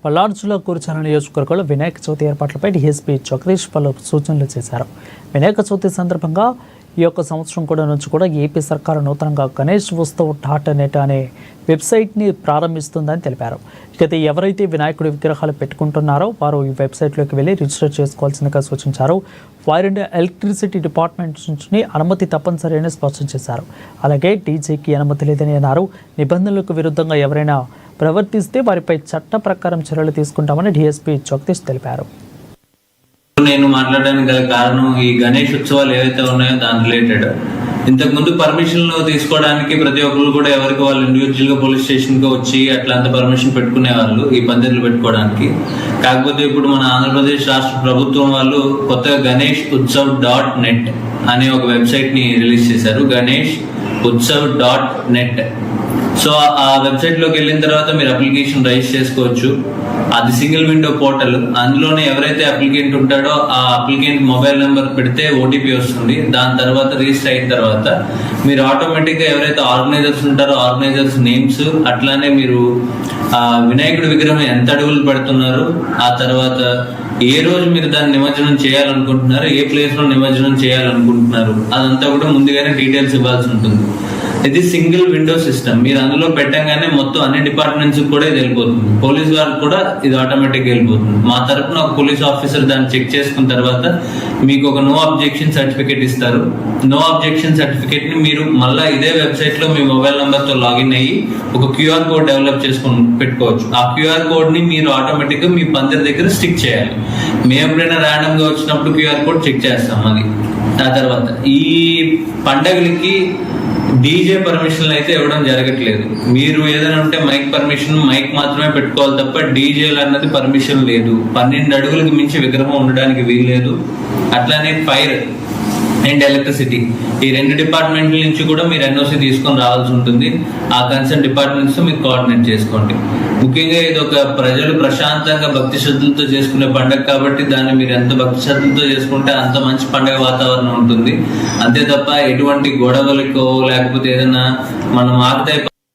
పల్నాడు జిల్లా కుర్చాల నియోజకవర్గంలో వినాయక చవితి ఏర్పాట్లపై డీఎస్పీ జగదీష్ పలు సూచనలు చేశారు. వినాయక చవితి సందర్భంగా ఈ యొక్క సంవత్సరం నుంచి కూడా ఏపీ సర్కారు నూతనంగా గణేష్ ఉత్సవ్ .net అనే వెబ్సైట్ని ప్రారంభిస్తుందని తెలిపారు. ఇక ఎవరైతే వినాయకుడి విగ్రహాలు పెట్టుకుంటున్నారో వారు ఈ వెబ్సైట్లోకి వెళ్ళి రిజిస్టర్ చేసుకోవాల్సిందిగా సూచించారు. ఫైర్ అండ్ ఎలక్ట్రిసిటీ డిపార్ట్మెంట్ నుంచి అనుమతి తప్పనిసరి అని స్పష్టం చేశారు. అలాగే డీజేకి అనుమతి లేదని అన్నారు. నిబంధనలకు విరుద్ధంగా ఎవరైనా ప్రవర్తిస్తే వారిపై చట్ట ప్రకారం చర్యలు తీసుకుంటామని డీఎస్పీ జగదీష్ తెలిపారు. నేను మాట్లాడడానికి గల కారణం ఈ గణేష్ ఉత్సవాలు ఏవైతే ఉన్నాయో దాని రిలేటెడ్ ఇంతకుముందు పర్మిషన్లు తీసుకోవడానికి ప్రతి ఒక్కరు కూడా ఎవరికి వాళ్ళు ఇండివిజువల్ గా పోలీస్ స్టేషన్ కి వచ్చి అట్లా పర్మిషన్ పెట్టుకునే వాళ్ళు ఈ పందిర్లు పెట్టుకోవడానికి. కాకపోతే ఇప్పుడు మన ఆంధ్రప్రదేశ్ రాష్ట్ర ప్రభుత్వం వాళ్ళు కొత్తగా గణేష్ ఉత్సవ్ .net అనే ఒక వెబ్సైట్ ని రిలీజ్ చేశారు. గణేష్ ఉత్సవ్ .net. సో ఆ వెబ్సైట్ లోకి వెళ్ళిన తర్వాత మీరు అప్లికేషన్ రైజిస్టర్ చేసుకోవచ్చు. అది సింగిల్ విండో పోర్టల్. అందులోనే ఎవరైతే అప్లికెంట్ ఉంటాడో ఆ అప్లికెంట్ మొబైల్ నెంబర్ పెడితే ఓటీపీ వస్తుంది. దాని తర్వాత రిజిస్టర్ అయిన తర్వాత మీరు ఆటోమేటిక్ గా ఎవరైతే ఆర్గనైజర్స్ ఉంటారో ఆర్గనైజర్స్ నేమ్స్, అట్లానే మీరు వినాయకుడి విగ్రహం ఎంత అడుగులు పెడుతున్నారు, ఆ తర్వాత ఏ రోజు మీరు దాన్ని నిమజ్జనం చేయాలనుకుంటున్నారు, ఏ ప్లేస్ లో నిమజ్జనం చేయాలనుకుంటున్నారు, అదంతా కూడా ముందుగానే డీటెయిల్స్ ఇవ్వాల్సి ఉంటుంది. ఇది సింగిల్ విండో సిస్టమ్. మీరు అందులో పెట్టంగానే మొత్తం అన్ని డిపార్ట్మెంట్స్ కూడా ఇది వెళ్ళిపోతుంది. పోలీస్ వారికి కూడా ఇది ఆటోమేటిక్ వెళ్ళిపోతుంది. మా తరపున ఒక పోలీస్ ఆఫీసర్ దాన్ని చెక్ చేసుకున్న తర్వాత మీకు ఒక నో అబ్జెక్షన్ సర్టిఫికేట్ ఇస్తారు. నో అబ్జెక్షన్ సర్టిఫికేట్ ని మీరు మళ్ళీ ఇదే వెబ్సైట్ లో మీ మొబైల్ నంబర్ తో లాగిన్ అయ్యి ఒక క్యూఆర్ కోడ్ డెవలప్ చేసుకొని పెట్టుకోవచ్చు. ఆ క్యూఆర్ కోడ్ ని మీరు ఆటోమేటిక్ గా మీ పందిరి దగ్గర స్టిక్ చేయాలి. మేము ఎప్పుడైనా ర్యాండమ్ గా వచ్చినప్పుడు క్యూఆర్ కోడ్ చెక్ చేస్తాం. అది ఆ తర్వాత ఈ పండగలకి డీజే పర్మిషన్లు అయితే ఇవ్వడం జరగట్లేదు. మీరు ఏదైనా ఉంటే మైక్ పర్మిషన్, మైక్ మాత్రమే పెట్టుకోవాలి తప్ప డీజేలు అన్నది పర్మిషన్ లేదు. 12 అడుగులకు మించి విగ్రహం ఉండడానికి వీల్లేదు. అట్లానే ఫైర్ అండ్ ఎలక్ట్రిసిటీ ఈ 2 డిపార్ట్మెంట్ల నుంచి కూడా మీరు ఎన్ఓసి తీసుకొని రావాల్సి ఉంటుంది. ఆ కన్సర్న్ డిపార్ట్మెంట్స్ మీరు కోఆర్డినేట్ చేసుకోండి. ముఖ్యంగా ఇది ఒక ప్రజలు ప్రశాంతంగా భక్తి శ్రద్ధలతో చేసుకునే పండుగ కాబట్టి దాన్ని మీరు ఎంత భక్తి శ్రద్ధలతో చేసుకుంటే అంత మంచి పండుగ వాతావరణం ఉంటుంది. అంతే తప్ప ఎటువంటి గొడవలకో లేకపోతే ఏదైనా మనం ఆకుతాయి